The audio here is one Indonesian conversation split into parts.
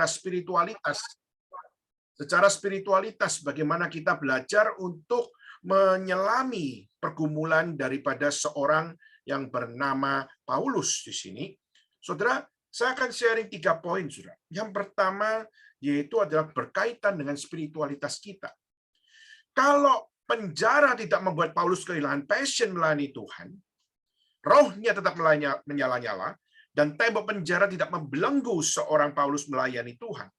spiritualitas. Secara spiritualitas, bagaimana kita belajar untuk menyelami pergumulan daripada seorang yang bernama Paulus di sini. Saudara, saya akan sharing 3 poin, saudara. Yang pertama, yaitu adalah berkaitan dengan spiritualitas kita. Kalau penjara tidak membuat Paulus kehilangan passion melayani Tuhan, rohnya tetap menyala-nyala, dan tembok penjara tidak membelenggu seorang Paulus melayani Tuhan,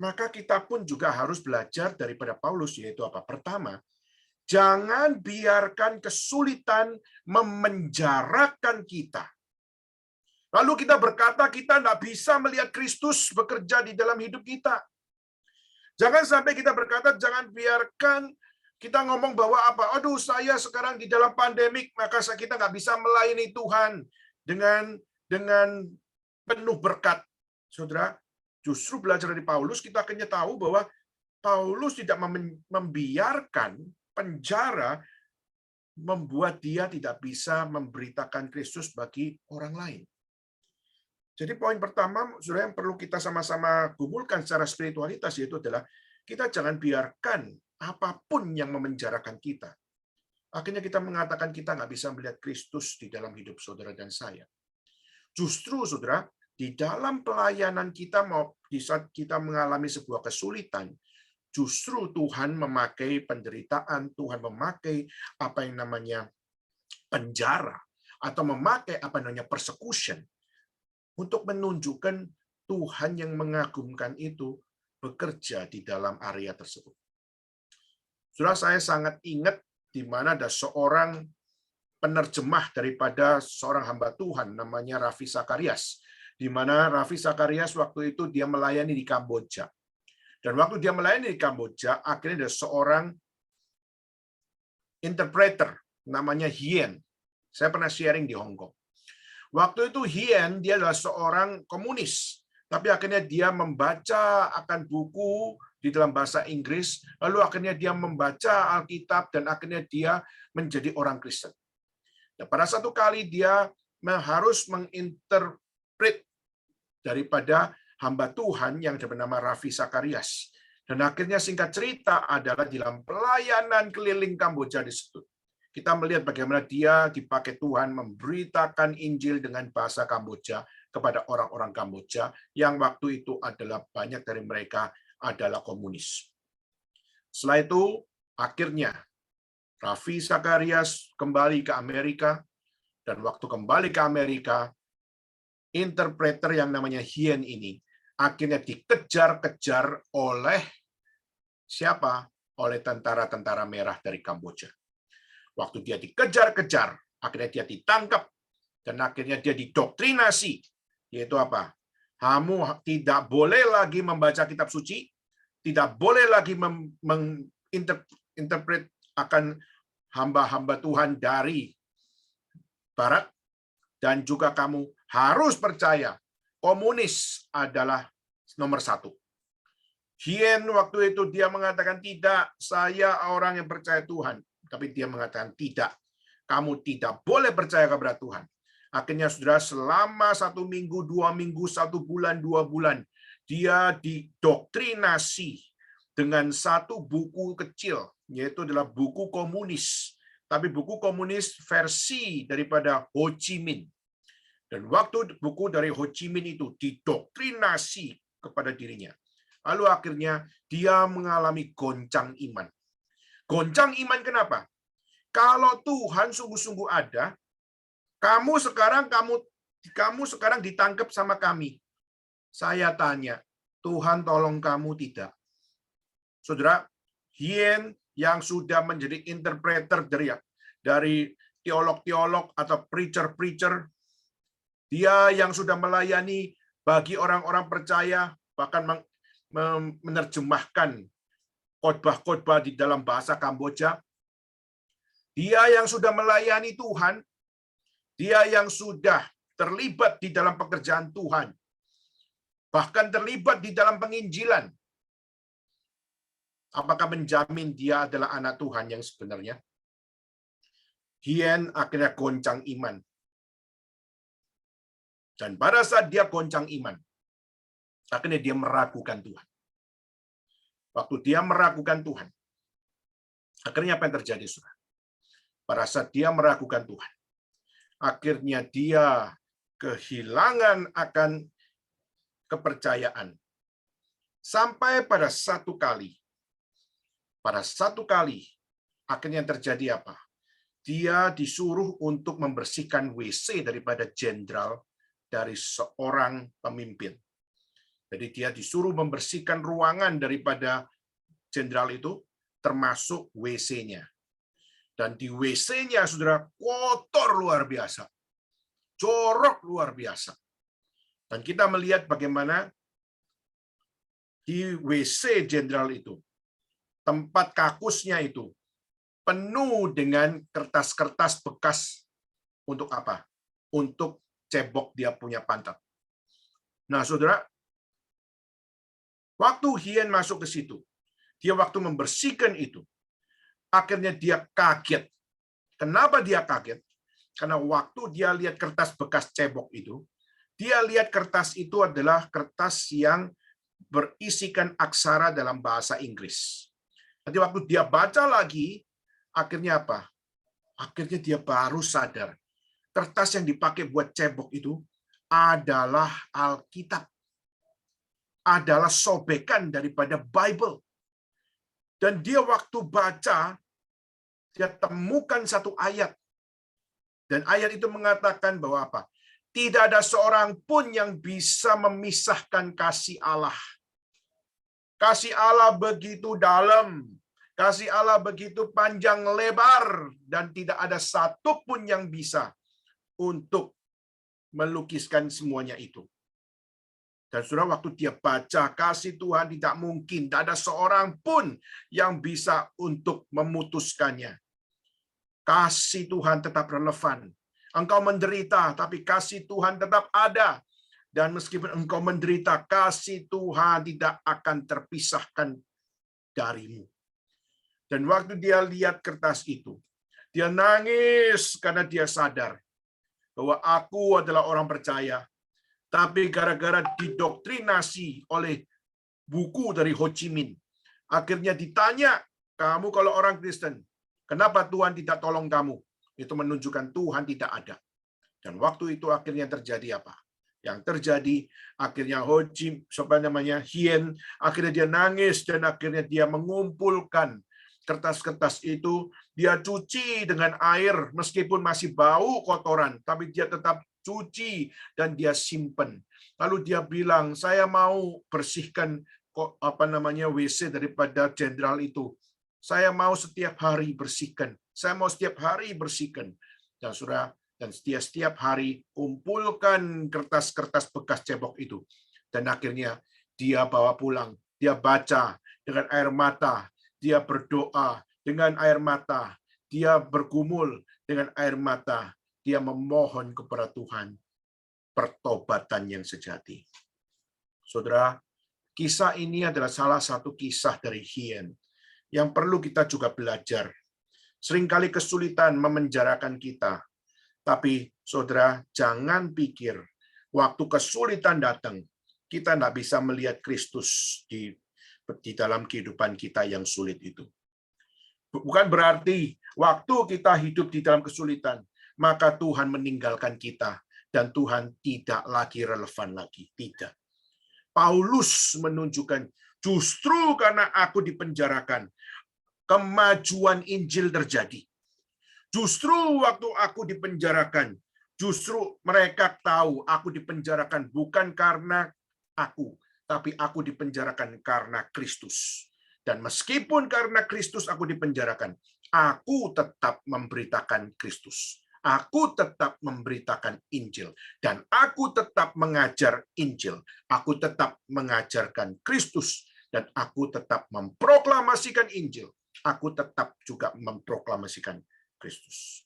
maka kita pun juga harus belajar daripada Paulus, yaitu apa? Pertama, jangan biarkan kesulitan memenjarakan kita. Lalu kita berkata kita tidak bisa melihat Kristus bekerja di dalam hidup kita. Jangan sampai kita berkata, jangan biarkan kita ngomong bahwa apa? Aduh, saya sekarang di dalam pandemik, maka kita nggak bisa melayani Tuhan dengan penuh berkat. Saudara, justru belajar dari Paulus, kita akhirnya tahu bahwa Paulus tidak membiarkan penjara membuat dia tidak bisa memberitakan Kristus bagi orang lain. Jadi poin pertama, saudara, yang perlu kita sama-sama gumulkan secara spiritualitas, yaitu adalah kita jangan biarkan apapun yang memenjarakan kita. Akhirnya kita mengatakan kita nggak bisa melihat Kristus di dalam hidup saudara dan saya. Justru, saudara, di dalam pelayanan kita, di saat kita mengalami sebuah kesulitan, justru Tuhan memakai penderitaan, Tuhan memakai apa yang namanya penjara, atau memakai apa yang namanya persecution, untuk menunjukkan Tuhan yang mengagumkan itu bekerja di dalam area tersebut. Saudara, saya sangat ingat di mana ada seorang penerjemah daripada seorang hamba Tuhan, namanya Ravi Zacharias, di mana Ravi Zacharias waktu itu dia melayani di Kamboja. Dan waktu dia melayani di Kamboja, akhirnya ada seorang interpreter, namanya Hien. Saya pernah sharing di Hong Kong. Waktu itu Hien, dia adalah seorang komunis, tapi akhirnya dia membaca akan buku di dalam bahasa Inggris, lalu akhirnya dia membaca Alkitab, dan akhirnya dia menjadi orang Kristen. Dan pada satu kali dia harus menginterpret daripada hamba Tuhan yang bernama Ravi Zacharias. Dan akhirnya singkat cerita adalah di dalam pelayanan keliling Kamboja di situ, kita melihat bagaimana dia dipakai Tuhan memberitakan Injil dengan bahasa Kamboja kepada orang-orang Kamboja yang waktu itu adalah banyak dari mereka adalah komunis. Setelah itu, akhirnya Ravi Zacharias kembali ke Amerika, dan waktu kembali ke Amerika, interpreter yang namanya Hien ini akhirnya dikejar-kejar oleh siapa? Oleh tentara-tentara merah dari Kamboja. Waktu dia dikejar-kejar, akhirnya dia ditangkap, dan akhirnya dia didoktrinasi, yaitu apa? Kamu tidak boleh lagi membaca kitab suci, tidak boleh lagi menginterpret akan hamba-hamba Tuhan dari Barat, dan juga kamu harus percaya komunis adalah nomor 1. Hien waktu itu dia mengatakan, tidak, saya orang yang percaya Tuhan. Tapi dia mengatakan, tidak, kamu tidak boleh percaya kepada Tuhan. Akhirnya saudara, selama 1 minggu, 2 minggu, 1 bulan, 2 bulan, dia didoktrinasi dengan satu buku kecil, yaitu adalah buku komunis. Tapi buku komunis versi daripada Ho Chi Minh. Dan waktu buku dari Ho Chi Minh itu didoktrinasi kepada dirinya, lalu akhirnya dia mengalami goncang iman. Goncang iman kenapa? Kalau Tuhan sungguh-sungguh ada, kamu sekarang ditangkap sama kami. Saya tanya, Tuhan tolong kamu tidak? Saudara, Hien yang sudah menjadi interpreter dari teolog-teolog atau preacher-preacher, dia yang sudah melayani bagi orang-orang percaya, bahkan menerjemahkan khotbah-khotbah di dalam bahasa Kamboja. Dia yang sudah melayani Tuhan, dia yang sudah terlibat di dalam pekerjaan Tuhan, bahkan terlibat di dalam penginjilan. Apakah menjamin dia adalah anak Tuhan yang sebenarnya? Hien akhirnya goncang iman. Dan pada saat dia goncang iman, Akhirnya dia meragukan Tuhan. Waktu dia meragukan Tuhan, akhirnya apa yang terjadi, saudara? Pada saat dia meragukan Tuhan, akhirnya dia kehilangan akan kepercayaan. Sampai pada satu kali, akhirnya yang terjadi apa? Dia disuruh untuk membersihkan WC daripada jenderal dari seorang pemimpin. Jadi dia disuruh membersihkan ruangan daripada jenderal itu, termasuk WC-nya. Dan di WC-nya, saudara, kotor luar biasa. Jorok luar biasa. Dan kita melihat bagaimana di WC jenderal itu, tempat kakusnya itu, penuh dengan kertas-kertas bekas untuk apa? Untuk cebok dia punya pantat. Nah, saudara, waktu Hien masuk ke situ, dia waktu membersihkan itu, akhirnya dia kaget. Kenapa dia kaget? Karena waktu dia lihat kertas bekas cebok itu, dia lihat kertas itu adalah kertas yang berisikan aksara dalam bahasa Inggris. Nanti waktu dia baca lagi, akhirnya apa? Akhirnya dia baru sadar. Kertas yang dipakai buat cebok itu adalah Alkitab. Adalah sobekan daripada Bible. Dan dia waktu baca, dia temukan satu ayat. Dan ayat itu mengatakan bahwa apa? Tidak ada seorang pun yang bisa memisahkan kasih Allah. Kasih Allah begitu dalam. Kasih Allah begitu panjang lebar, dan tidak ada satu pun yang bisa untuk melukiskan semuanya itu. Dan saudara, waktu dia baca kasih Tuhan tidak mungkin, tidak ada seorang pun yang bisa untuk memutuskannya. Kasih Tuhan tetap relevan. Engkau menderita, tapi kasih Tuhan tetap ada. Dan meskipun engkau menderita, kasih Tuhan tidak akan terpisahkan darimu. Dan waktu dia lihat kertas itu, dia nangis karena dia sadar bahwa aku adalah orang percaya, tapi gara-gara didoktrinasi oleh buku dari Ho Chi Minh, akhirnya ditanya, kamu kalau orang Kristen, kenapa Tuhan tidak tolong kamu? Itu menunjukkan Tuhan tidak ada. Dan waktu itu akhirnya terjadi apa? Yang terjadi akhirnya Hien, akhirnya dia nangis dan akhirnya dia mengumpulkan kertas-kertas itu, dia cuci dengan air meskipun masih bau kotoran, tapi dia tetap cuci dan dia simpen. Lalu dia bilang, saya mau bersihkan WC daripada jenderal itu. Saya mau setiap hari bersihkan. Saya mau setiap hari bersihkan. Dan saudara, dan setiap hari kumpulkan kertas-kertas bekas cebok itu. Dan akhirnya dia bawa pulang. Dia baca dengan air mata. Dia berdoa dengan air mata. Dia bergumul dengan air mata. Dia memohon kepada Tuhan pertobatan yang sejati. Saudara, kisah ini adalah salah satu kisah dari Hien yang perlu kita juga belajar. Seringkali kesulitan memenjarakan kita. Tapi saudara, jangan pikir waktu kesulitan datang, kita tidak bisa melihat Kristus di dalam kehidupan kita yang sulit itu. Bukan berarti waktu kita hidup di dalam kesulitan, maka Tuhan meninggalkan kita dan Tuhan tidak lagi relevan lagi. Tidak. Paulus menunjukkan justru karena aku dipenjarakan, kemajuan Injil terjadi. Justru waktu aku dipenjarakan, justru mereka tahu aku dipenjarakan bukan karena aku, tapi aku dipenjarakan karena Kristus. Dan meskipun karena Kristus aku dipenjarakan, aku tetap memberitakan Kristus. Aku tetap memberitakan Injil. Dan aku tetap mengajar Injil. Aku tetap mengajarkan Kristus. Dan aku tetap memproklamasikan Injil. Aku tetap juga memproklamasikan Kristus.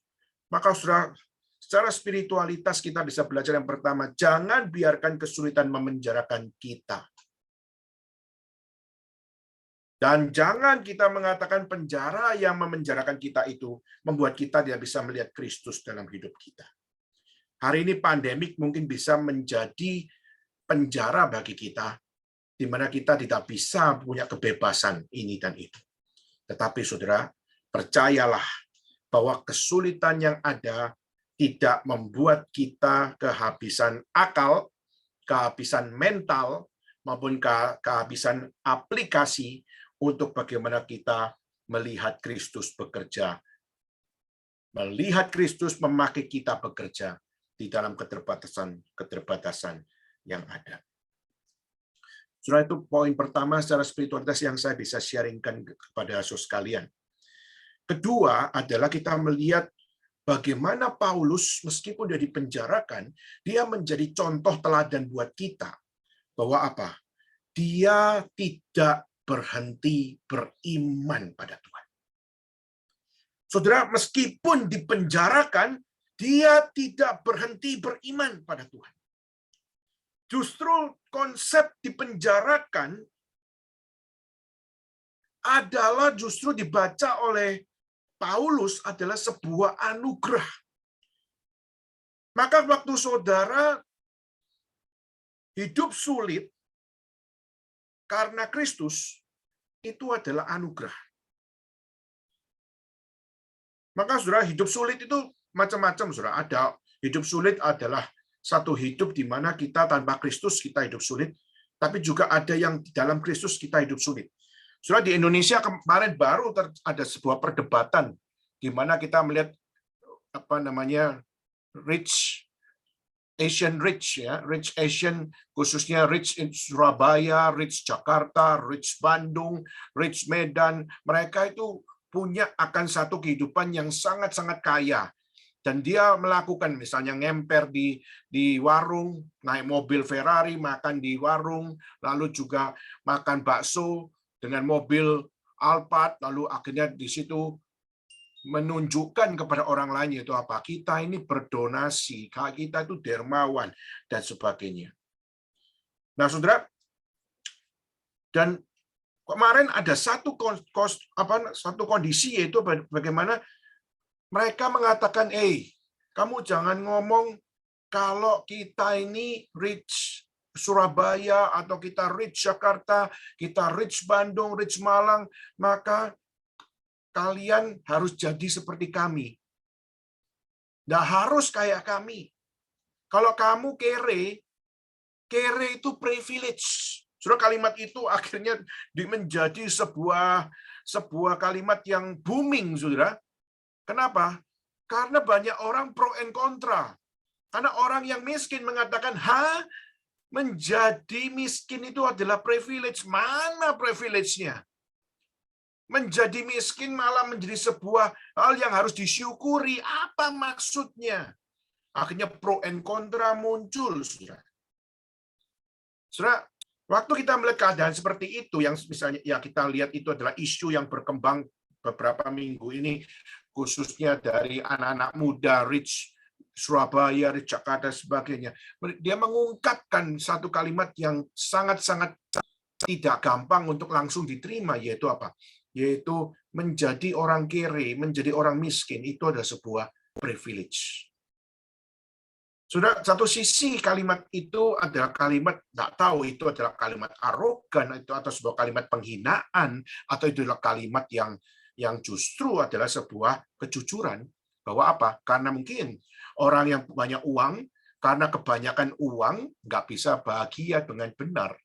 Maka saudara, secara spiritualitas kita bisa belajar yang pertama, jangan biarkan kesulitan memenjarakan kita. Dan jangan kita mengatakan penjara yang memenjarakan kita itu membuat kita tidak bisa melihat Kristus dalam hidup kita. Hari ini pandemik mungkin bisa menjadi penjara bagi kita, di mana kita tidak bisa punya kebebasan ini dan itu. Tetapi saudara, percayalah bahwa kesulitan yang ada tidak membuat kita kehabisan akal, kehabisan mental, maupun kehabisan aplikasi untuk bagaimana kita melihat Kristus bekerja. Melihat Kristus memakai kita bekerja di dalam keterbatasan yang ada. Saudara, itu poin pertama secara spiritualitas yang saya bisa sharingkan kepada saudara sekalian. Kedua adalah kita melihat bagaimana Paulus meskipun dia dipenjarakan, dia menjadi contoh teladan buat kita. Bahwa apa? Dia tidak berhenti beriman pada Tuhan. Saudara, meskipun dipenjarakan, dia tidak berhenti beriman pada Tuhan. Justru konsep dipenjarakan adalah justru dibaca oleh Paulus adalah sebuah anugerah. Maka waktu saudara hidup sulit karena Kristus, itu adalah anugerah. Maka saudara, hidup sulit itu macam-macam, saudara. Ada hidup sulit adalah satu hidup di mana kita tanpa Kristus kita hidup sulit, tapi juga ada yang di dalam Kristus kita hidup sulit. Saudara, di Indonesia kemarin baru ada sebuah perdebatan di mana kita melihat rich ya, rich Asian, khususnya rich in Surabaya, rich Jakarta, rich Bandung, rich Medan, mereka itu punya akan satu kehidupan yang sangat-sangat kaya. Dan dia melakukan misalnya ngemper di warung, naik mobil Ferrari, makan di warung, lalu juga makan bakso dengan mobil Alphard, lalu akhirnya di situ menunjukkan kepada orang lain yaitu apa? Kita ini berdonasi, kita itu dermawan dan sebagainya. Nah, saudara, dan kemarin ada satu kondisi yaitu bagaimana mereka mengatakan, kamu jangan ngomong kalau kita ini rich Surabaya atau kita rich Jakarta, kita rich Bandung, rich Malang, maka kalian harus jadi seperti kami. Nggak harus kayak kami. Kalau kamu kere itu privilege. Saudara, kalimat itu akhirnya menjadi sebuah kalimat yang booming, saudara. Kenapa? Karena banyak orang pro and kontra. Karena orang yang miskin mengatakan, menjadi miskin itu adalah privilege. Mana privilege-nya? Menjadi miskin malah menjadi sebuah hal yang harus disyukuri. Apa maksudnya? Akhirnya pro and kontra muncul, saudara. Saudara, waktu kita melihat keadaan seperti itu, yang misalnya ya kita lihat itu adalah isu yang berkembang beberapa minggu ini, khususnya dari anak-anak muda, rich Surabaya, rich Jakarta, sebagainya. Dia mengungkapkan satu kalimat yang sangat-sangat tidak gampang untuk langsung diterima, yaitu apa? Yaitu menjadi orang kere, menjadi orang miskin, itu adalah sebuah privilege. Sudah, satu sisi kalimat itu adalah kalimat, nggak tahu itu adalah kalimat arogan, itu atau sebuah kalimat penghinaan, atau itu adalah kalimat yang justru adalah sebuah kejujuran. Bahwa apa? Karena mungkin orang yang banyak uang, karena kebanyakan uang, nggak bisa bahagia dengan benar.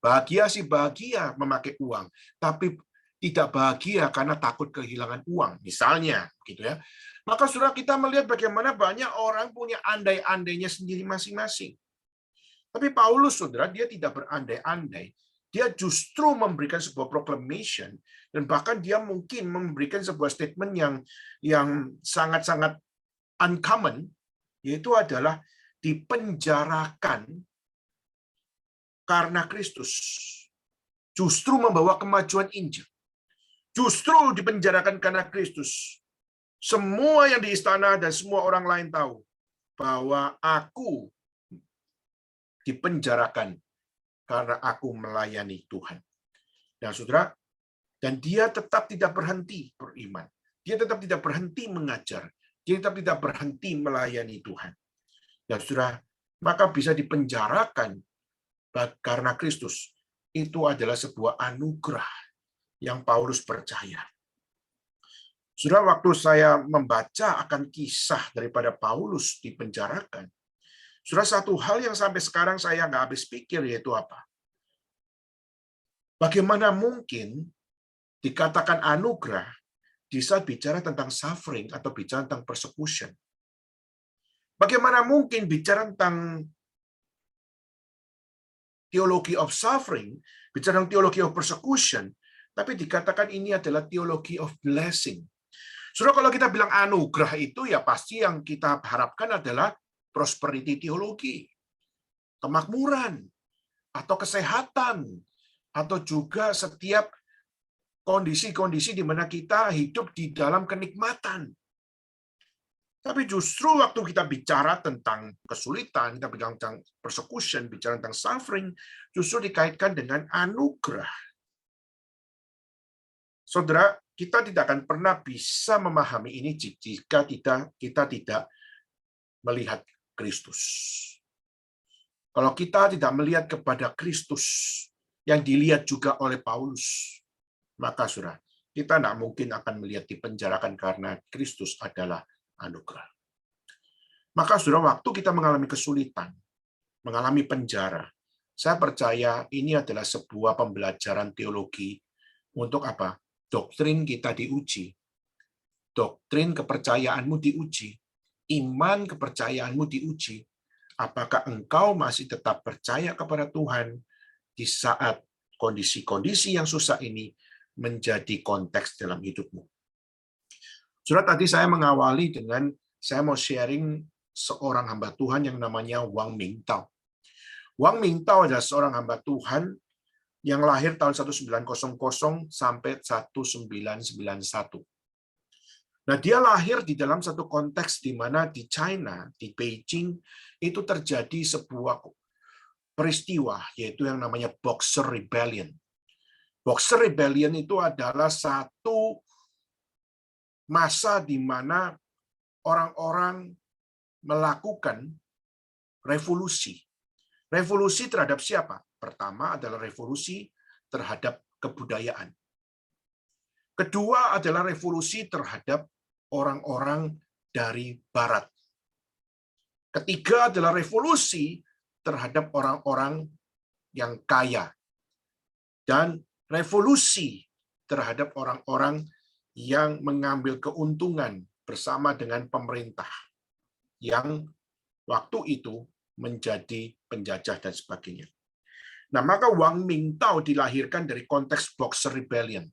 Bahagia sih bahagia memakai uang, tapi tidak bahagia karena takut kehilangan uang, misalnya, gitu ya. Maka saudara, kita melihat bagaimana banyak orang punya andai-andainya sendiri masing-masing. Tapi Paulus, saudara, dia tidak berandai-andai. Dia justru memberikan sebuah proclamation, dan bahkan dia mungkin memberikan sebuah statement yang sangat-sangat uncommon, yaitu adalah dipenjarakan karena Kristus. Justru membawa kemajuan Injil. Justru dipenjarakan karena Kristus. Semua yang di istana dan semua orang lain tahu bahwa aku dipenjarakan karena aku melayani Tuhan. Dan saudara, dan dia tetap tidak berhenti beriman. Dia tetap tidak berhenti mengajar. Dia tetap tidak berhenti melayani Tuhan. Dan saudara, maka bisa dipenjarakan karena Kristus. itu adalah sebuah anugerah yang Paulus percaya. Sudah waktu saya membaca akan kisah daripada Paulus dipenjarakan, sudah satu hal yang sampai sekarang saya nggak habis pikir, yaitu apa? Bagaimana mungkin dikatakan anugerah di saat bicara tentang suffering atau bicara tentang persecution? Bagaimana mungkin bicara tentang teologi of suffering, bicara tentang teologi of persecution, tapi dikatakan ini adalah teologi of blessing. Saudara, kalau kita bilang anugerah itu, ya pasti yang kita harapkan adalah prosperity teologi, kemakmuran, atau kesehatan, atau juga setiap kondisi-kondisi di mana kita hidup di dalam kenikmatan. Tapi justru waktu kita bicara tentang kesulitan, kita bicara tentang persecution, bicara tentang suffering, justru dikaitkan dengan anugerah. Saudara, kita tidak akan pernah bisa memahami ini jika kita tidak melihat Kristus. Kalau kita tidak melihat kepada Kristus yang dilihat juga oleh Paulus, maka saudara, kita tidak mungkin akan melihat dipenjarakan karena Kristus adalah anugerah. Maka saudara, waktu kita mengalami kesulitan, mengalami penjara, saya percaya ini adalah sebuah pembelajaran teologi untuk apa? Doktrin kita diuji, doktrin kepercayaanmu diuji, iman kepercayaanmu diuji. Apakah engkau masih tetap percaya kepada Tuhan di saat kondisi-kondisi yang susah ini menjadi konteks dalam hidupmu? Saudara, tadi saya mengawali dengan saya mau sharing seorang hamba Tuhan yang namanya Wang Mingtao. Wang Mingtao adalah seorang hamba Tuhan yang lahir tahun 1900 sampai 1991. Nah, dia lahir di dalam satu konteks di mana di China, di Beijing, itu terjadi sebuah peristiwa, yaitu yang namanya Boxer Rebellion. Boxer Rebellion itu adalah satu masa di mana orang-orang melakukan revolusi. Revolusi terhadap siapa? Pertama adalah revolusi terhadap kebudayaan. Kedua adalah revolusi terhadap orang-orang dari Barat. Ketiga adalah revolusi terhadap orang-orang yang kaya. Dan revolusi terhadap orang-orang yang mengambil keuntungan bersama dengan pemerintah yang waktu itu menjadi penjajah dan sebagainya. Nah, maka Wang Mingtao dilahirkan dari konteks Boxer Rebellion.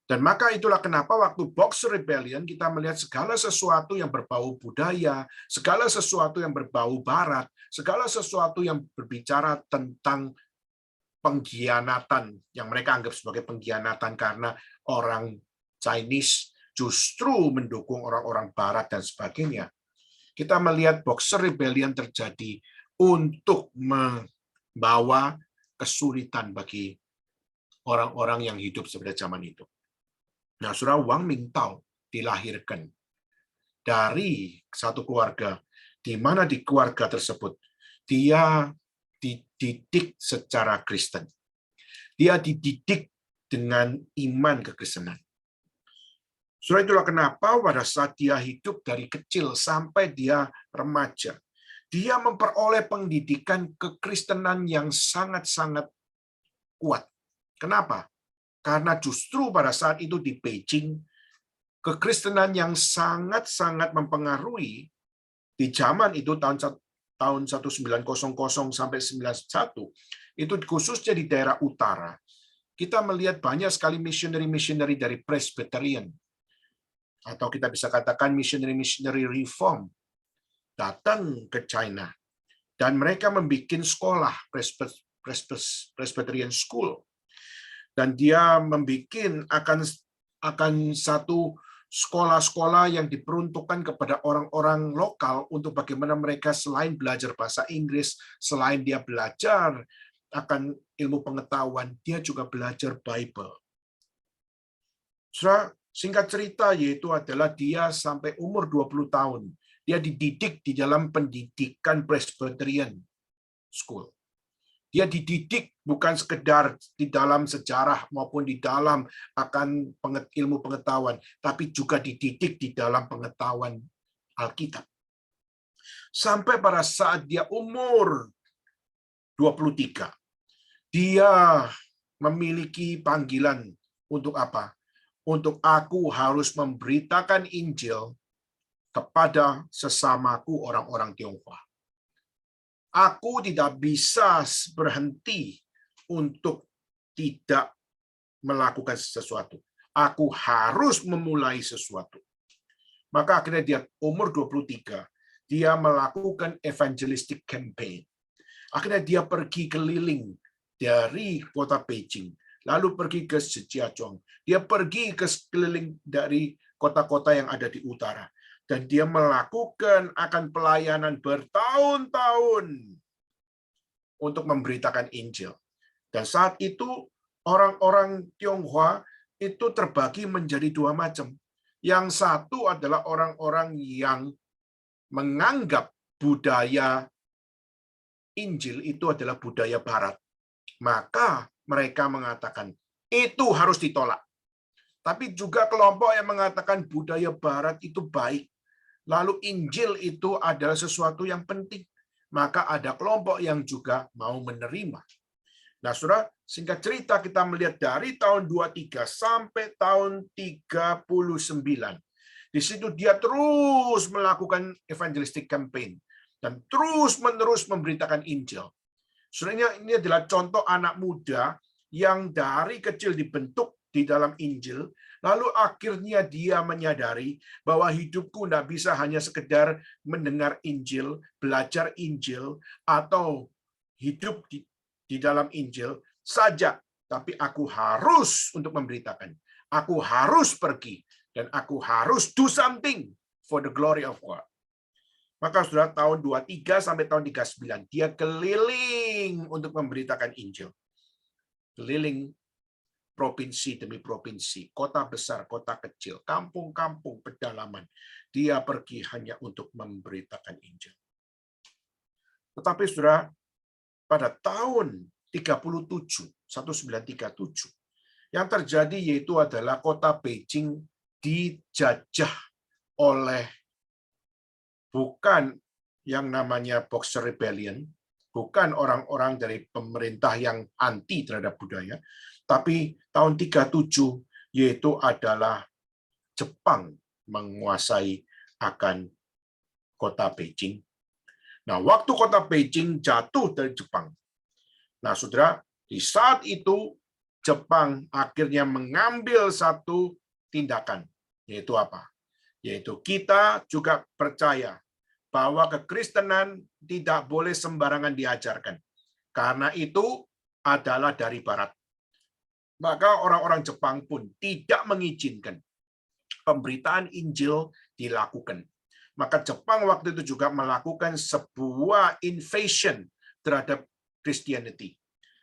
Dan maka itulah kenapa waktu Boxer Rebellion kita melihat segala sesuatu yang berbau budaya, segala sesuatu yang berbau barat, segala sesuatu yang berbicara tentang pengkhianatan yang mereka anggap sebagai pengkhianatan karena orang Chinese justru mendukung orang-orang barat dan sebagainya. Kita melihat Boxer Rebellion terjadi untuk membawa kesulitan bagi orang-orang yang hidup pada zaman itu. Nah, saudara, Wang Mingtao dilahirkan dari satu keluarga di mana di keluarga tersebut dia dididik secara Kristen. Dia dididik dengan iman kekristenan. Saudara, itulah kenapa pada saat dia hidup dari kecil sampai dia remaja, dia memperoleh pendidikan kekristenan yang sangat-sangat kuat. Kenapa? Karena justru pada saat itu di Beijing, kekristenan yang sangat-sangat mempengaruhi di zaman itu tahun 1900 sampai 91, itu khususnya di daerah utara, kita melihat banyak sekali missionary-missionary dari Presbyterian, atau kita bisa katakan missionary reform, datang ke China. Dan mereka membuat sekolah Presbyterian School. Dan dia membuat akan satu sekolah-sekolah yang diperuntukkan kepada orang-orang lokal untuk bagaimana mereka selain belajar bahasa Inggris, selain dia belajar akan ilmu pengetahuan, dia juga belajar Bible. Singkat cerita, yaitu adalah dia sampai umur 20 tahun. Dia dididik di dalam pendidikan Presbyterian School. Dia dididik bukan sekedar di dalam sejarah maupun di dalam akan ilmu pengetahuan, tapi juga dididik di dalam pengetahuan Alkitab. Sampai pada saat dia umur 23, dia memiliki panggilan untuk apa? Untuk aku harus memberitakan Injil kepada sesamaku orang-orang Tionghoa. Aku tidak bisa berhenti untuk tidak melakukan sesuatu. Aku harus memulai sesuatu. Maka akhirnya dia umur 23, dia melakukan evangelistic campaign. Akhirnya dia pergi keliling dari kota Beijing, lalu pergi ke Zhejiazhuang. Dia pergi ke sekeliling dari kota-kota yang ada di utara. Dan dia melakukan akan pelayanan bertahun-tahun untuk memberitakan Injil. Dan saat itu orang-orang Tionghoa itu terbagi menjadi dua macam. Yang satu adalah orang-orang yang menganggap budaya Injil itu adalah budaya Barat. Maka mereka mengatakan, itu harus ditolak. Tapi juga kelompok yang mengatakan budaya Barat itu baik. Lalu Injil itu adalah sesuatu yang penting. Maka ada kelompok yang juga mau menerima. Nah, saudara, singkat cerita kita melihat dari tahun 23 sampai tahun 39. Di situ dia terus melakukan evangelistic campaign dan terus-menerus memberitakan Injil. Sebenarnya ini adalah contoh anak muda yang dari kecil dibentuk di dalam Injil, lalu akhirnya dia menyadari bahwa hidupku tidak bisa hanya sekedar mendengar Injil, belajar Injil, atau hidup di dalam Injil saja, tapi aku harus untuk memberitakan. Aku harus pergi, dan aku harus do something for the glory of God. Maka sudah tahun 23 sampai tahun 39, dia keliling untuk memberitakan Injil. Keliling provinsi demi provinsi, kota besar, kota kecil, kampung-kampung, pedalaman. Dia pergi hanya untuk memberitakan Injil. Tetapi saudara, pada tahun 1937, yang terjadi yaitu adalah kota Beijing dijajah oleh bukan yang namanya Boxer Rebellion, bukan orang-orang dari pemerintah yang anti terhadap budaya, tapi tahun 37 yaitu adalah Jepang menguasai akan kota Beijing. Nah, waktu kota Beijing jatuh dari Jepang. Nah, saudara, di saat itu Jepang akhirnya mengambil satu tindakan, yaitu apa? Yaitu kita juga percaya bahwa kekristenan tidak boleh sembarangan diajarkan. Karena itu adalah dari Barat. Maka orang-orang Jepang pun tidak mengizinkan pemberitaan Injil dilakukan. Maka Jepang waktu itu juga melakukan sebuah invasion terhadap Christianity.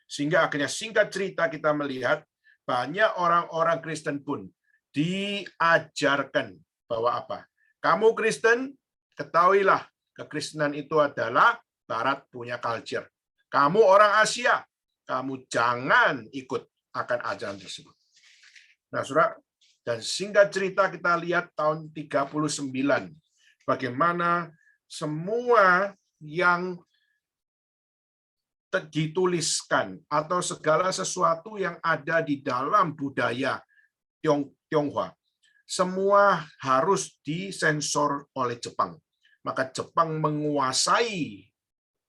Sehingga akhirnya singkat cerita kita melihat banyak orang-orang Kristen pun diajarkan bahwa apa? Kamu Kristen, ketahuilah kekristenan itu adalah Barat punya culture. Kamu orang Asia, kamu jangan ikut akan ajaran tersebut. Nah, saudara, dan singkat cerita kita lihat tahun 39, bagaimana semua yang dituliskan atau segala sesuatu yang ada di dalam budaya Tionghoa, semua harus disensor oleh Jepang. Maka Jepang menguasai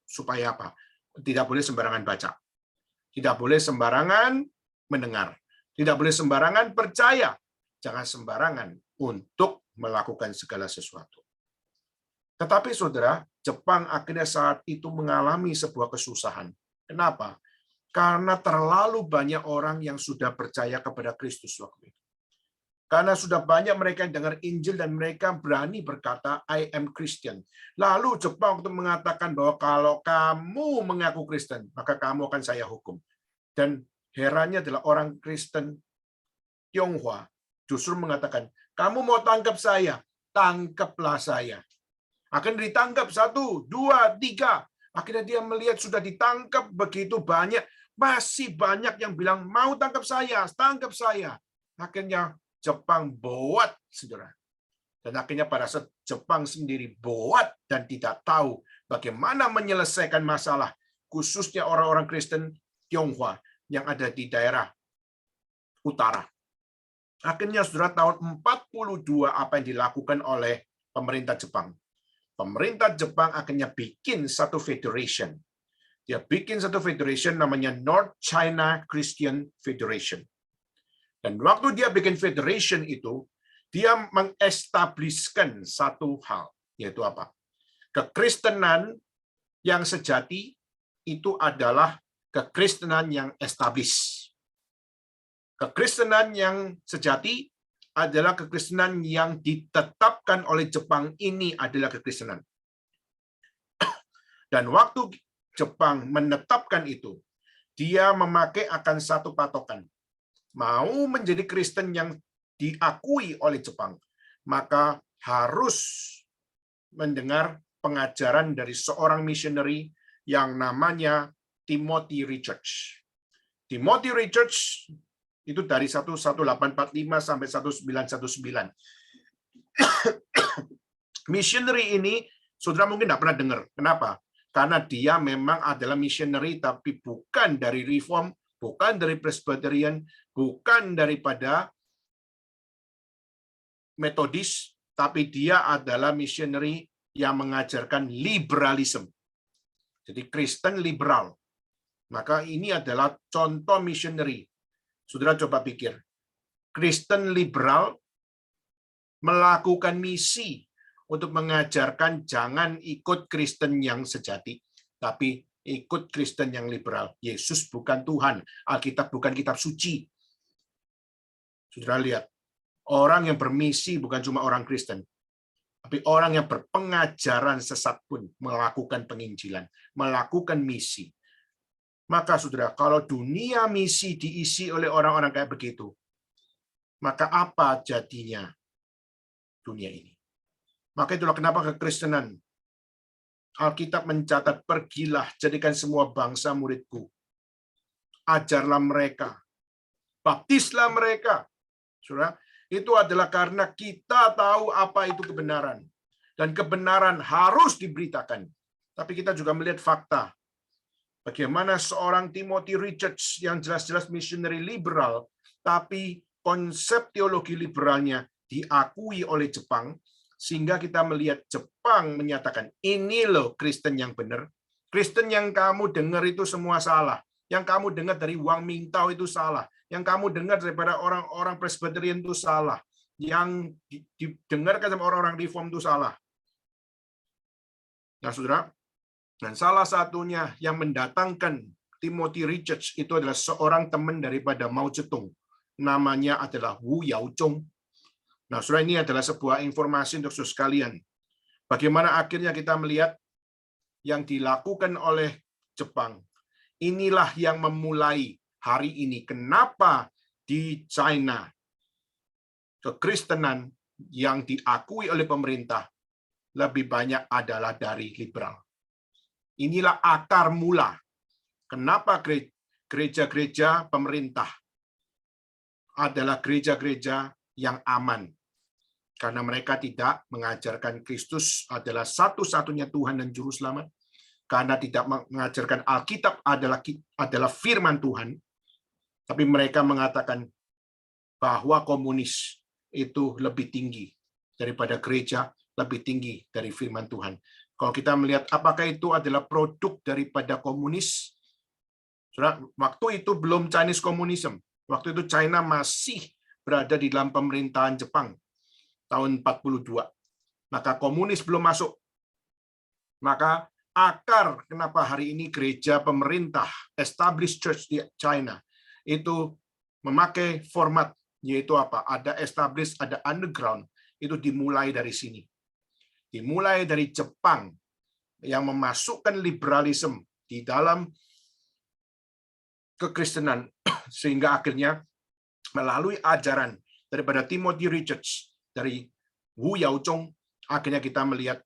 supaya apa? Tidak boleh sembarangan baca. Tidak boleh sembarangan mendengar. Tidak boleh sembarangan percaya. Jangan sembarangan untuk melakukan segala sesuatu. Tetapi saudara, Jepang akhirnya saat itu mengalami sebuah kesusahan. Kenapa? Karena terlalu banyak orang yang sudah percaya kepada Kristus waktu itu. Karena sudah banyak mereka yang dengar Injil dan mereka berani berkata, I am Christian. Lalu Jepang untuk mengatakan bahwa kalau kamu mengaku Kristen, maka kamu akan saya hukum. Dan herannya adalah orang Kristen Tionghoa justru mengatakan, kamu mau tangkap saya, tangkaplah saya. Akan ditangkap 1, 2, 3. Akhirnya dia melihat sudah ditangkap begitu banyak, masih banyak yang bilang, mau tangkap saya, tangkap saya. Akhirnya Jepang boat, saudara. Dan akhirnya pada saat Jepang sendiri boat dan tidak tahu bagaimana menyelesaikan masalah, khususnya orang-orang Kristen Tionghoa yang ada di daerah utara. Akhirnya saudara, tahun 42 apa yang dilakukan oleh pemerintah Jepang? Pemerintah Jepang akhirnya bikin satu federation. Dia bikin satu federation namanya North China Christian Federation. Dan waktu dia bikin federation itu, dia mengestabliskan satu hal, yaitu apa? Kekristenan yang sejati itu adalah kekristenan yang established. Kekristenan yang sejati adalah kekristenan yang ditetapkan oleh Jepang. Ini adalah kekristenan. Dan waktu Jepang menetapkan itu, dia memakai akan satu patokan. Mau menjadi Kristen yang diakui oleh Jepang, maka harus mendengar pengajaran dari seorang missionary yang namanya Timothy Richards. Timothy Richards itu dari 1845 sampai 1919. Missionary ini, saudara mungkin tidak pernah dengar. Kenapa? Karena dia memang adalah missionary, tapi bukan dari Reform, bukan dari Presbyterian, bukan daripada Metodis, tapi dia adalah missionary yang mengajarkan liberalisme. Jadi Kristen liberal. Maka ini adalah contoh missionary. Saudara coba pikir, Kristen liberal melakukan misi untuk mengajarkan jangan ikut Kristen yang sejati, tapi ikut Kristen yang liberal. Yesus bukan Tuhan, Alkitab bukan kitab suci. Saudara lihat, orang yang bermisi bukan cuma orang Kristen, tapi orang yang berpengajaran sesat pun melakukan penginjilan, melakukan misi. Maka saudara, kalau dunia misi diisi oleh orang-orang kayak begitu, maka apa jadinya dunia ini? Maka itulah kenapa kekristenan, Alkitab mencatat, pergilah, jadikan semua bangsa muridku. Ajarlah mereka, baptislah mereka. Saudara, itu adalah karena kita tahu apa itu kebenaran. Dan kebenaran harus diberitakan. Tapi kita juga melihat fakta. Bagaimana seorang Timothy Richards yang jelas-jelas missionary liberal, tapi konsep teologi liberalnya diakui oleh Jepang, sehingga kita melihat Jepang menyatakan, ini loh Kristen yang benar. Kristen yang kamu dengar itu semua salah. Yang kamu dengar dari Wang Mingtao itu salah. Yang kamu dengar daripada orang-orang Presbyterian itu salah. Yang didengarkan sama orang-orang Reform itu salah. Nah, saudara, dan salah satunya yang mendatangkan Timothy Richards itu adalah seorang teman daripada Mao Zedong. Namanya adalah Wu Yaozhong. Nah, saudara, ini adalah sebuah informasi untuk saudara sekalian. Bagaimana akhirnya kita melihat yang dilakukan oleh Jepang. Inilah yang memulai hari ini. Kenapa di China kekristenan yang diakui oleh pemerintah lebih banyak adalah dari liberal. Inilah akar mula. Kenapa gereja-gereja pemerintah adalah gereja-gereja yang aman. Karena mereka tidak mengajarkan Kristus adalah satu-satunya Tuhan dan Juru Selamat. Karena tidak mengajarkan Alkitab adalah firman Tuhan. Tapi mereka mengatakan bahwa komunis itu lebih tinggi daripada gereja, lebih tinggi dari firman Tuhan. Kalau kita melihat apakah itu adalah produk daripada komunis, waktu itu belum Chinese Communism. Waktu itu China masih berada di dalam pemerintahan Jepang tahun 42. Maka komunis belum masuk. Maka akar kenapa hari ini gereja pemerintah, established church di China, itu memakai format, yaitu apa? Ada established, ada underground. Itu dimulai dari sini. Dimulai dari Jepang yang memasukkan liberalisme di dalam kekristenan, sehingga akhirnya melalui ajaran daripada Timothy Richards, dari Wu Yaozhong, akhirnya kita melihat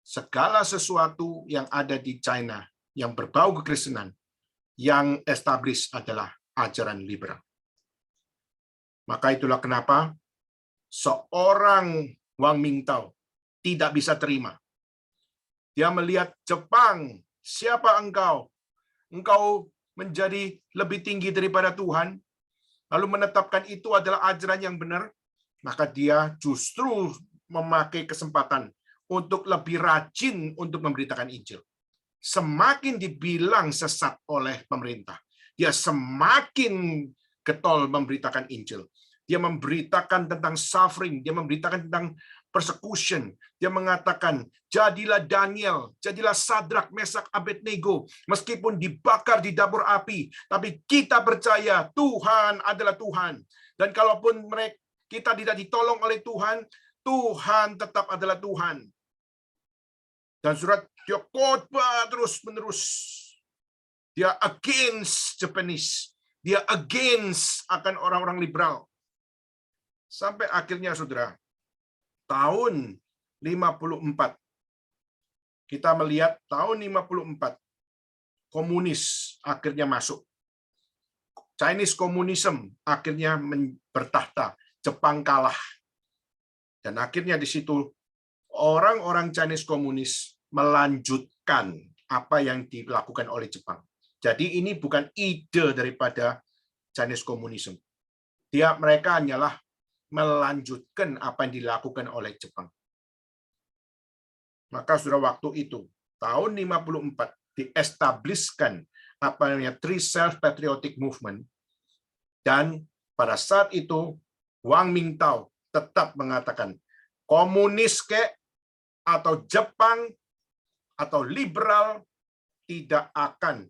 segala sesuatu yang ada di China yang berbau kekristenan, yang establish adalah ajaran liberal. Maka itulah kenapa seorang Wang Mingtao tidak bisa terima. Dia melihat Jepang, siapa engkau? Engkau menjadi lebih tinggi daripada Tuhan, lalu menetapkan itu adalah ajaran yang benar, maka dia justru memakai kesempatan untuk lebih rajin untuk memberitakan Injil. Semakin dibilang sesat oleh pemerintah, dia semakin getol memberitakan Injil. Dia memberitakan tentang suffering, dia memberitakan tentang persecution. Dia mengatakan, jadilah Daniel, jadilah Sadrak, Mesak, Abednego, meskipun dibakar di dapur api, tapi kita percaya Tuhan adalah Tuhan. Dan kalaupun kita tidak ditolong oleh Tuhan, Tuhan tetap adalah Tuhan. Dan surat dia khotbah terus-menerus. Dia against Japanese. Dia against akan orang-orang liberal. Sampai akhirnya, saudara, tahun 54, kita melihat tahun 54, komunis akhirnya masuk. Chinese Communism akhirnya bertahta. Jepang kalah. Dan akhirnya di situ orang-orang Chinese komunis melanjutkan apa yang dilakukan oleh Jepang. Jadi ini bukan ide daripada Chinese Communism. Mereka hanyalah melanjutkan apa yang dilakukan oleh Jepang. Maka sudah waktu itu, tahun 54, di-establishkan apa namanya Three Self-Patriotic Movement, dan pada saat itu Wang Mingtao tetap mengatakan, komunis atau Jepang atau liberal tidak akan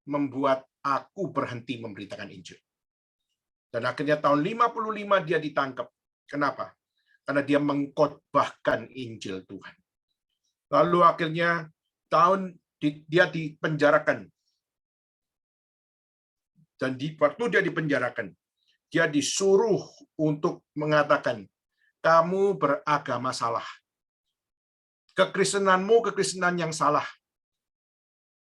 membuat aku berhenti memberitakan Injil. Dan akhirnya tahun 55 dia ditangkap. Kenapa? Karena dia mengkhotbahkan Injil Tuhan. Lalu akhirnya dia dipenjarakan. Dan waktu dia dipenjarakan, dia disuruh untuk mengatakan, kamu beragama salah. Kekristenanmu kekristenan yang salah.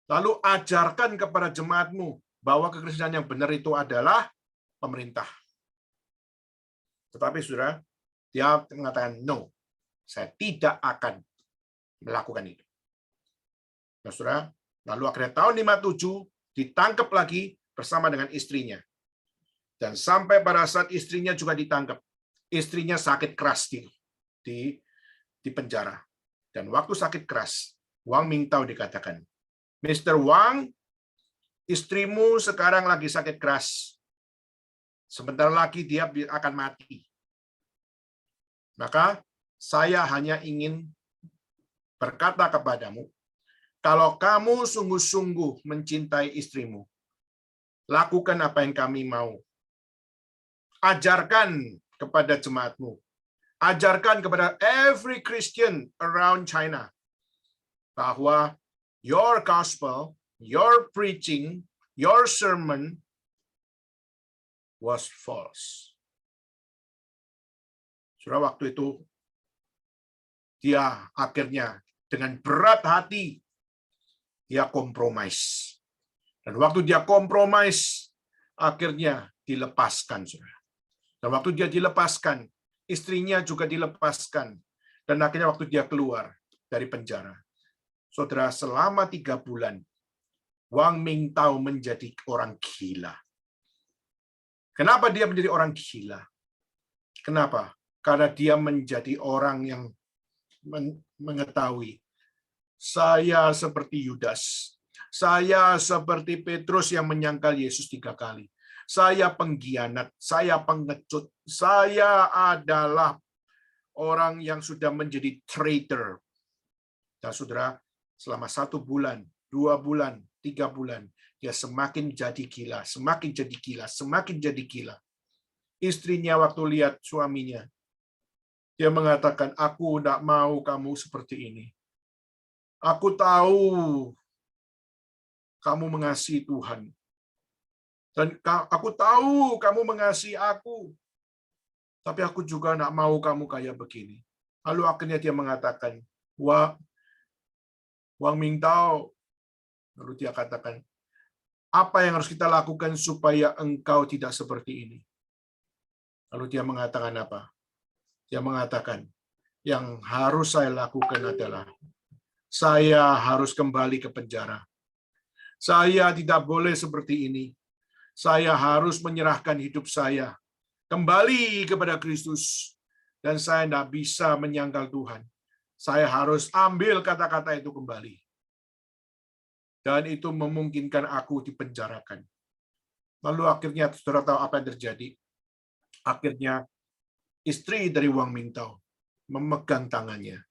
Lalu ajarkan kepada jemaatmu bahwa kekristenan yang benar itu adalah pemerintah. Tetapi saudara, dia mengatakan, no, saya tidak akan melakukan itu. Nah, saudara, lalu akhirnya tahun 57 ditangkap lagi bersama dengan istrinya. Dan sampai pada saat istrinya juga ditangkap. Istrinya sakit keras di penjara. Dan waktu sakit keras, Wang Mingtao dikatakan, Mr. Wang, istrimu sekarang lagi sakit keras. Sebentar lagi dia akan mati. Maka saya hanya ingin berkata kepadamu, kalau kamu sungguh-sungguh mencintai istrimu, lakukan apa yang kami mau. Ajarkan kepada jemaatmu. Ajarkan kepada every Christian around China bahwa your gospel, your preaching, your sermon was false. Sudah waktu itu, dia akhirnya dengan berat hati, dia kompromis. Dan waktu dia kompromis, akhirnya dilepaskan. Saudara. Dan waktu dia dilepaskan, istrinya juga dilepaskan. Dan akhirnya waktu dia keluar dari penjara, saudara, selama 3 bulan, Wang Mingtao menjadi orang gila. Kenapa dia menjadi orang gila? Kenapa? Karena dia menjadi orang yang mengetahui, saya seperti Yudas, saya seperti Petrus yang menyangkal Yesus 3 kali. Saya pengkhianat, saya pengecut, saya adalah orang yang sudah menjadi traitor. Dan saudara, selama 1 bulan, 2 bulan, 3 bulan, dia semakin jadi gila, semakin jadi gila, semakin jadi gila. Istrinya waktu lihat suaminya, dia mengatakan, aku tidak mau kamu seperti ini. Aku tahu kamu mengasihi Tuhan. Dan aku tahu kamu mengasihi aku. Tapi aku juga tidak mau kamu kayak begini. Lalu akhirnya dia mengatakan, wah, Wang Mingtao, lalu dia katakan, apa yang harus kita lakukan supaya engkau tidak seperti ini? Lalu dia mengatakan apa? Dia mengatakan, yang harus saya lakukan adalah saya harus kembali ke penjara. Saya tidak boleh seperti ini. Saya harus menyerahkan hidup saya kembali kepada Kristus. Dan saya tidak bisa menyangkal Tuhan. Saya harus ambil kata-kata itu kembali. Dan itu memungkinkan aku dipenjarakan. Lalu akhirnya, saudara tahu apa yang terjadi? Akhirnya, istri dari Wang Mingtao memegang tangannya.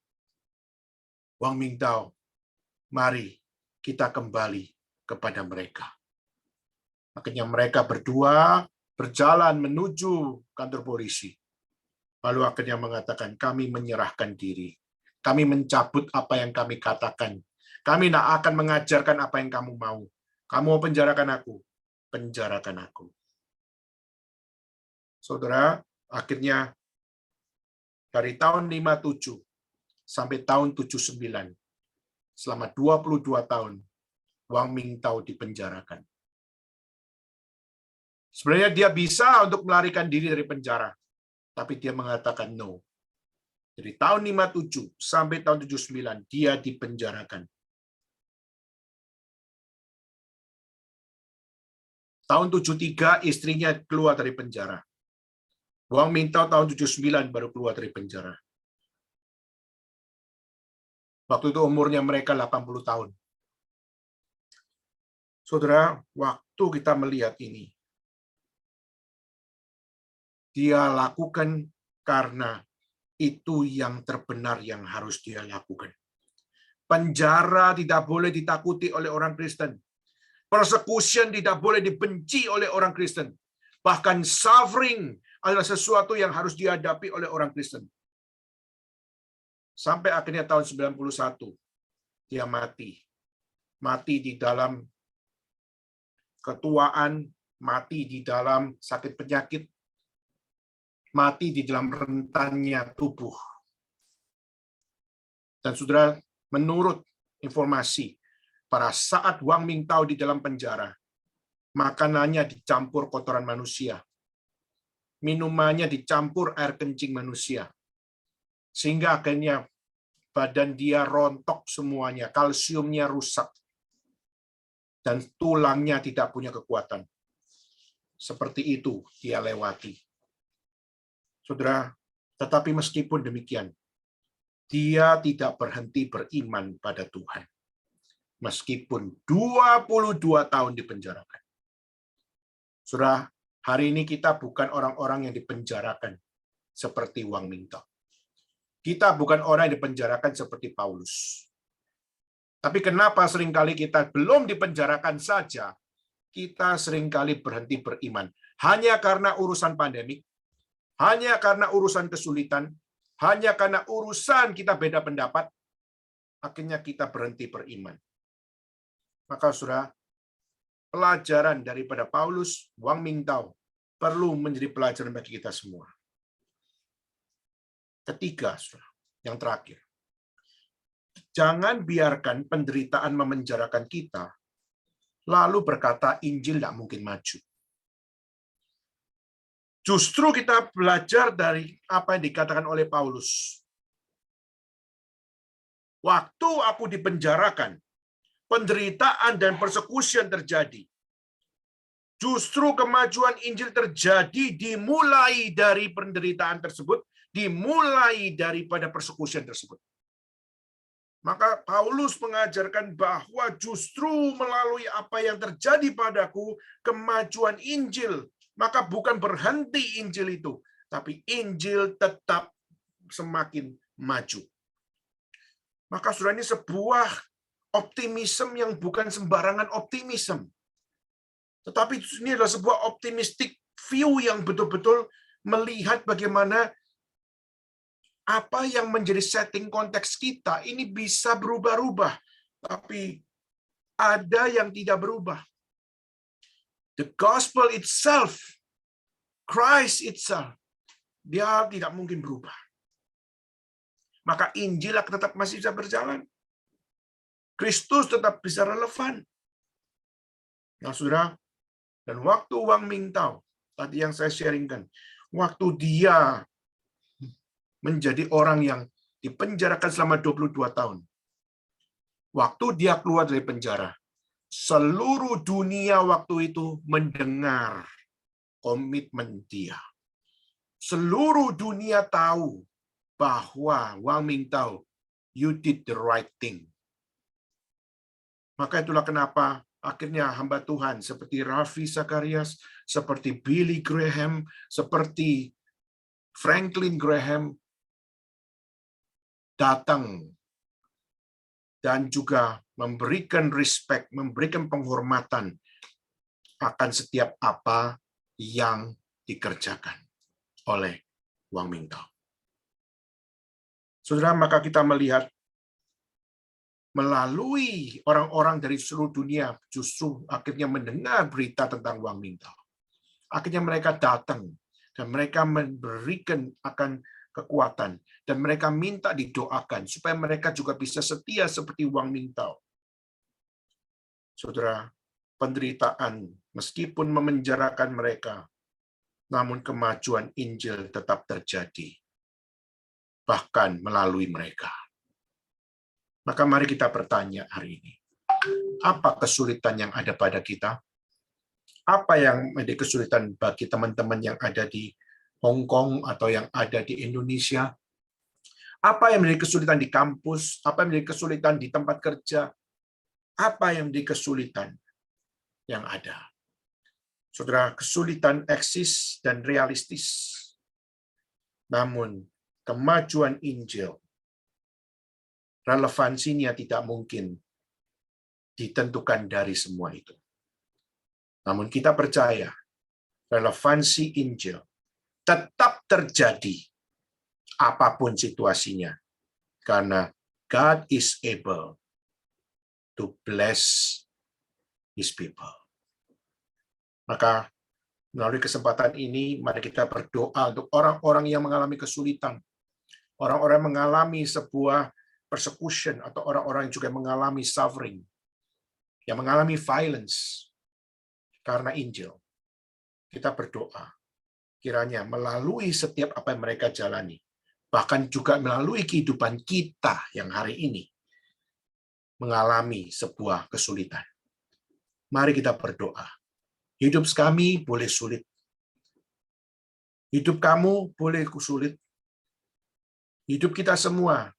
Wang Mingtao, mari kita kembali kepada mereka. Akhirnya mereka berdua berjalan menuju kantor polisi. Lalu akhirnya mengatakan, kami menyerahkan diri. Kami mencabut apa yang kami katakan. Kami tidak akan mengajarkan apa yang kamu mau. Kamu mau penjarakan aku? Penjarakan aku. Saudara, akhirnya dari tahun 57 sampai tahun 79, selama 22 tahun, Wang Mingtao dipenjarakan. Sebenarnya dia bisa untuk melarikan diri dari penjara, tapi dia mengatakan no. Dari tahun 57 sampai tahun 79, dia dipenjarakan. Tahun 73, istrinya keluar dari penjara. Wang Mingtao tahun 79 baru keluar dari penjara. Waktu itu umurnya mereka 80 tahun. Saudara, waktu kita melihat ini, dia lakukan karena itu yang terbenar yang harus dia lakukan. Penjara tidak boleh ditakuti oleh orang Kristen. Persecution tidak boleh dibenci oleh orang Kristen. Bahkan suffering adalah sesuatu yang harus dihadapi oleh orang Kristen. Sampai akhirnya tahun 91, dia mati. Mati di dalam ketuaan, mati di dalam sakit penyakit, mati di dalam rentannya tubuh. Dan saudara, menurut informasi, pada saat Wang Mingtao di dalam penjara, makanannya dicampur kotoran manusia. Minumannya dicampur air kencing manusia. Sehingga akhirnya badan dia rontok semuanya, kalsiumnya rusak. Dan tulangnya tidak punya kekuatan. Seperti itu dia lewati. Saudara, tetapi meskipun demikian, dia tidak berhenti beriman pada Tuhan. Meskipun 22 tahun dipenjarakan. Saudara, hari ini kita bukan orang-orang yang dipenjarakan seperti Wang Mingtao. Kita bukan orang yang dipenjarakan seperti Paulus. Tapi kenapa seringkali kita belum dipenjarakan saja, kita seringkali berhenti beriman. Hanya karena urusan pandemik, hanya karena urusan kesulitan, hanya karena urusan kita beda pendapat, akhirnya kita berhenti beriman. Maka saudara, pelajaran daripada Paulus, Wang Mingtao, perlu menjadi pelajaran bagi kita semua. Ketiga, saudara, yang terakhir. Jangan biarkan penderitaan memenjarakan kita, lalu berkata Injil tidak mungkin maju. Justru kita belajar dari apa yang dikatakan oleh Paulus. Waktu aku dipenjarakan, penderitaan dan persekusi terjadi. Justru kemajuan Injil terjadi dimulai dari penderitaan tersebut, dimulai daripada persekusi tersebut. Maka Paulus mengajarkan bahwa justru melalui apa yang terjadi padaku, kemajuan Injil, maka bukan berhenti Injil itu, tapi Injil tetap semakin maju. Maka saudara, ini sebuah optimisme yang bukan sembarangan optimisme. Tetapi ini adalah sebuah optimistic view yang betul-betul melihat bagaimana apa yang menjadi setting konteks kita ini bisa berubah-ubah, tapi ada yang tidak berubah. The gospel itself, Christ itself, dia tidak mungkin berubah. Maka Injil tetap masih bisa berjalan. Kristus tetap bisa relevan. Nah, saudara, dan waktu Wang Mingtao, tadi yang saya sharingkan, waktu dia menjadi orang yang dipenjarakan selama 22 tahun, waktu dia keluar dari penjara, seluruh dunia waktu itu mendengar komitmen dia. Seluruh dunia tahu bahwa Wang Mingtao, you did the right thing. Maka itulah kenapa akhirnya hamba Tuhan seperti Ravi Zacharias, seperti Billy Graham, seperti Franklin Graham datang dan juga memberikan respect, memberikan penghormatan akan setiap apa yang dikerjakan oleh Wang Mingtao. Saudara, maka kita melihat melalui orang-orang dari seluruh dunia justru akhirnya mendengar berita tentang Wang Mingtao. Akhirnya mereka datang dan mereka memberikan akan kekuatan dan mereka minta didoakan supaya mereka juga bisa setia seperti Wang Mingtao. Saudara, penderitaan meskipun memenjarakan mereka, namun kemajuan Injil tetap terjadi, bahkan melalui mereka. Maka mari kita bertanya hari ini, apa kesulitan yang ada pada kita? Apa yang menjadi kesulitan bagi teman-teman yang ada di Hong Kong atau yang ada di Indonesia? Apa yang menjadi kesulitan di kampus? Apa yang menjadi kesulitan di tempat kerja? Apa yang menjadi kesulitan yang ada? Saudara, kesulitan eksis dan realistis. Namun, kemajuan Injil, relevansinya tidak mungkin ditentukan dari semua itu. Namun kita percaya, relevansi Injil tetap terjadi apapun situasinya. Karena God is able to bless His people. Maka melalui kesempatan ini, mari kita berdoa untuk orang-orang yang mengalami kesulitan, orang-orang yang mengalami sebuah persecution, atau orang-orang yang juga mengalami suffering, yang mengalami violence karena Injil. Kita berdoa, kiranya melalui setiap apa yang mereka jalani, bahkan juga melalui kehidupan kita yang hari ini mengalami sebuah kesulitan. Mari kita berdoa. Hidup kami boleh sulit. Hidup kamu boleh sulit. Hidup kita semua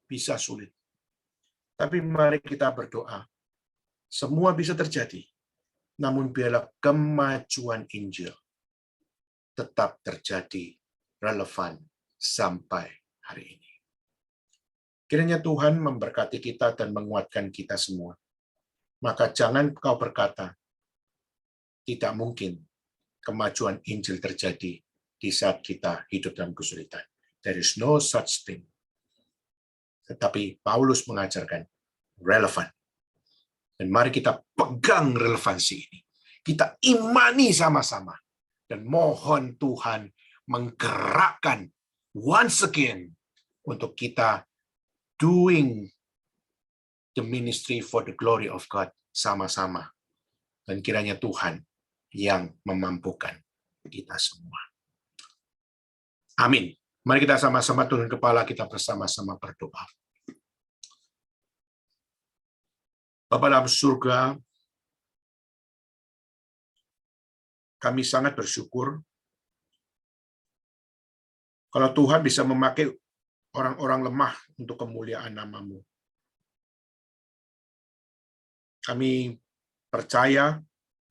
bisa sulit. Tapi mari kita berdoa. Semua bisa terjadi. Namun biarlah kemajuan Injil tetap terjadi relevan sampai hari ini. Kiranya Tuhan memberkati kita dan menguatkan kita semua. Maka jangan kau berkata, tidak mungkin kemajuan Injil terjadi di saat kita hidup dalam kesulitan. There is no such thing. Tetapi Paulus mengajarkan relevan. Dan mari kita pegang relevansi ini. Kita imani sama-sama. Dan mohon Tuhan menggerakkan once again untuk kita doing the ministry for the glory of God sama-sama. Dan kiranya Tuhan yang memampukan kita semua. Amin. Mari kita sama-sama turun kepala, kita bersama-sama berdoa. Bapa dalam surga, kami sangat bersyukur kalau Tuhan bisa memakai orang-orang lemah untuk kemuliaan nama-Mu. Kami percaya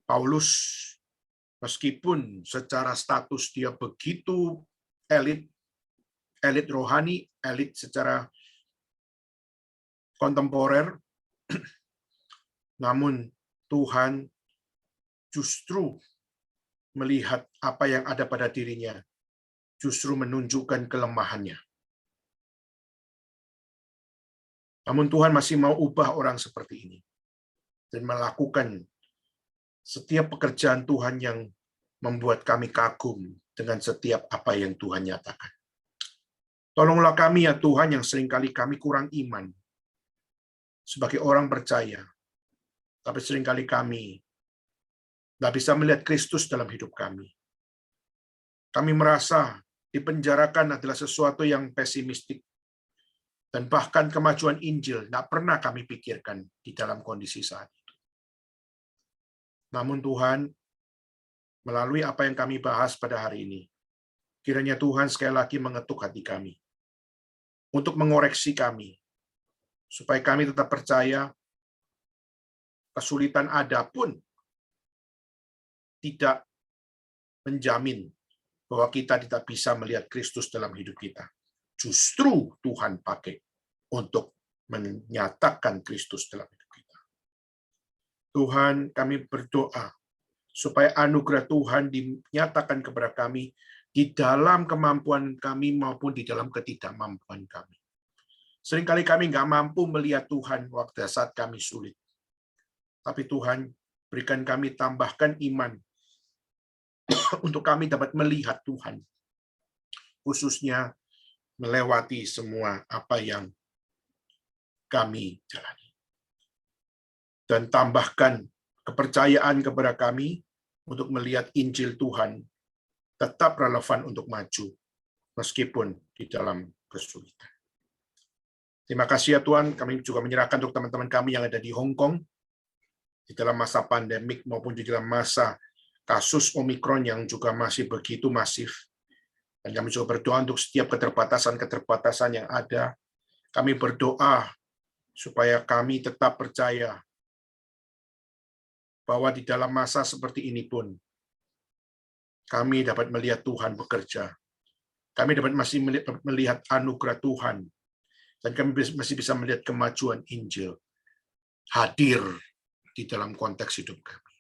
Paulus, meskipun secara status dia begitu elit rohani, elit secara kontemporer, namun Tuhan justru melihat apa yang ada pada dirinya, justru menunjukkan kelemahannya. Namun Tuhan masih mau ubah orang seperti ini dan melakukan setiap pekerjaan Tuhan yang membuat kami kagum dengan setiap apa yang Tuhan nyatakan. Tolonglah kami ya Tuhan yang seringkali kami kurang iman. sebagai orang percaya. Tapi seringkali kami nggak bisa melihat Kristus dalam hidup kami. Kami merasa dipenjarakan adalah sesuatu yang pesimistik. Dan bahkan kemajuan Injil nggak pernah kami pikirkan di dalam kondisi saat itu. Namun Tuhan, melalui apa yang kami bahas pada hari ini, kiranya Tuhan sekali lagi mengetuk hati kami untuk mengoreksi kami, supaya kami tetap percaya kesulitan ada pun tidak menjamin bahwa kita tidak bisa melihat Kristus dalam hidup kita. Justru Tuhan pakai untuk menyatakan Kristus dalam hidup kita. Tuhan, kami berdoa supaya anugerah Tuhan dinyatakan kepada kami di dalam kemampuan kami maupun di dalam ketidakmampuan kami. Seringkali kami nggak mampu melihat Tuhan waktu saat kami sulit. Tapi Tuhan, berikan kami, tambahkan iman untuk kami dapat melihat Tuhan. Khususnya melewati semua apa yang kami jalani. Dan tambahkan kepercayaan kepada kami untuk melihat Injil Tuhan tetap relevan untuk maju, meskipun di dalam kesulitan. Terima kasih ya Tuhan, kami juga menyerahkan untuk teman-teman kami yang ada di Hong Kong, di dalam masa pandemik maupun di dalam masa kasus Omikron yang juga masih begitu masif. Dan kami juga berdoa untuk setiap keterbatasan-keterbatasan yang ada. Kami berdoa supaya kami tetap percaya bahwa di dalam masa seperti ini pun kami dapat melihat Tuhan bekerja. Kami dapat masih melihat anugerah Tuhan. Dan kami masih bisa melihat kemajuan Injil hadir di dalam konteks hidup kami.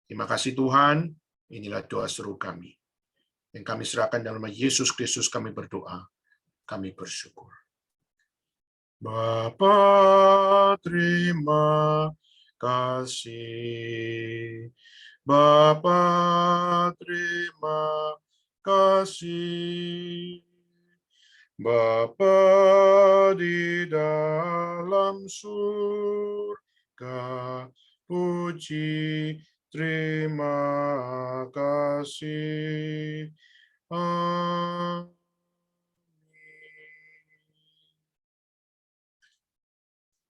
Terima kasih Tuhan, inilah doa seru kami. Yang kami serahkan dalam nama Yesus Kristus kami berdoa, kami bersyukur. Bapa, terima kasih. Bapa, terima kasih. Bapa di dalam surga, puji terima kasih. Amin.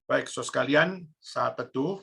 Baik, saudara sekalian, saat teduh